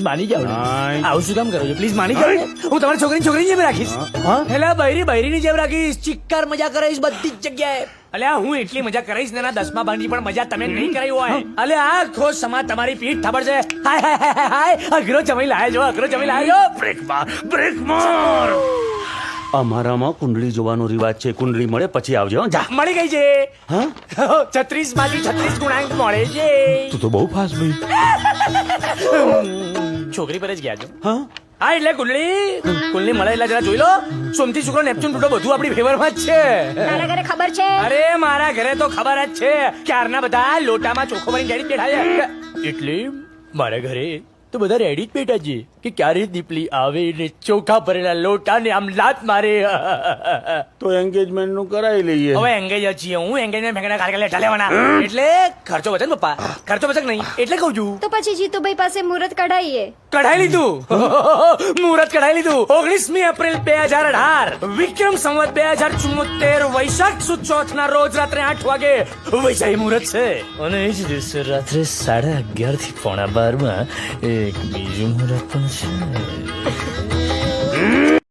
માની જાવ ને. આવું શું કામ કરો છો? પ્લીઝ માની જાવ ને. હું તમારી છોકરીની જેમ રાખીશ. એટલે બૈરીની જેમ રાખીશ. ચિક્કાર મજા કરીશ બધી જ જગ્યાએ. અલ્યા હું એટલી મજા કરીશ ને 10મા બારની પણ મજા તમે નહીં કરી હોય. અલ્યા આખો સમાજ તમારી પીઠ થબર છે. હાય હાય હાય હાય અઘરો જમી લાયો છો, અઘરો જમી લાયો છો. બ્રેક માર. અમારામાં કુંડળી જોવાનો રિવાજ છે. કુંડળી મળે પછી આવજો. જા. મળી ગઈ છે. હા 36 માંથી 36 ગુણાંક મળે છે. તું તો બહુ ફાસ્ટ ભાઈ. છોકરી પર જ ગયા છો. હા હા એટલે કુંડલી મળે એટલે જરા જોઈ લો. સોમથી શુક્ર નેપચ્યુન પ્લુટો બધું આપણી ફેવરમાં જ છે. તારા ઘરે ખબર છે? અરે મારા ઘરે તો ખબર જ છે. ક્યારના બધા લોટામાં ચોખ્ખો ભરીને રેડી બેઠા છે. એટલે મારા ઘરે તો બધા રેડી જ બેઠા છે કે ક્યારે દીપલી આવે ને ચોખા ભરેલા લોટાને આમ લાત મારે. તો એન્ગેજમેન્ટ નું કરાવી લઈએ. હવે એંગેજ જ છીએ. હું એંગેજમેન્ટ ફેંકના કાર્ય લેટા લેવાના. એટલે ખર્ચો બચે ને પપ્પા. ખર્ચો બચે નહીં એટલે કહું છું. તો પછી જીતુભાઈ પાસે મુહૂર્ત કઢાઈએ. કઢાઈ લીધું. મુહૂર્ત કઢાઈ લીધું. 19મી એપ્રિલ 2018 વિક્રમ સંવત 2074 વૈશાખ સુદ ચોથના રોજ રાત્રે 8 વાગે વૈશાખી મુહૂર્ત છે. અને એ જ દિવસે રાત્રે 11:30 થી 11:15 એક બીજું મુહૂર્ત પણ છે.